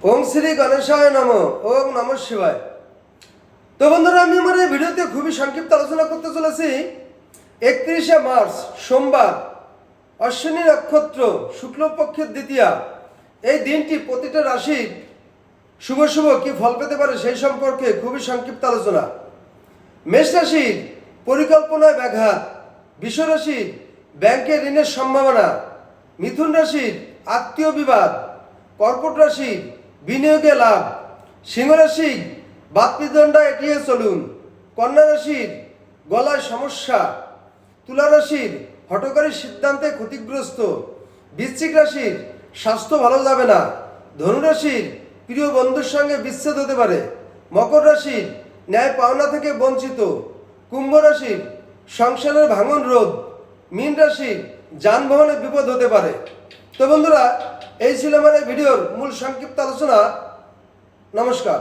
ওম শ্রী গণেশায় নমঃ। ওম নমঃ শিবায়। তো বন্ধুরা, আমি আমার এই ভিডিওতে খুবই সংক্ষিপ্ত আলোচনা করতে চলেছি 31শে মার্চ সোমবার, অশ্বিনী নক্ষত্র, শুক্লপক্ষের দ্বিতীয়া। এই দিনটি প্রতিটা রাশির শুভ শুভ কি ফল পেতে পারে সেই সম্পর্কে খুবই সংক্ষিপ্ত আলোচনা। মেষ রাশির পরিকল্পনায় ব্যাঘাত, বৃষ রাশির ব্যাংকে ঋণের সম্ভাবনা, মিথুন রাশির আত্মীয় বিবাদ, কর্কট রাশির বিনিয়োগে লাভ, সিংহ রাশির বাতপিদণ্ডা এড়িয়ে চলুন, কন্যা রাশির গলায় সমস্যা, তুলা রাশির হঠকারী সিদ্ধান্তে ক্ষতিগ্রস্ত, বৃশ্চিক রাশির স্বাস্থ্য ভালো যাবে না, ধনু রাশির প্রিয় বন্ধুর সঙ্গে বিচ্ছেদ হতে পারে, মকর রাশির ন্যায় পাওনা থেকে বঞ্চিত, কুম্ভ রাশির সংসারের ভাঙন রোধ, মীন রাশির যানবাহনে বিপদ হতে পারে। তো বন্ধুরা, এই ছিল আমার এই ভিডিওর মূল সংক্ষিপ্ত আলোচনা। নমস্কার।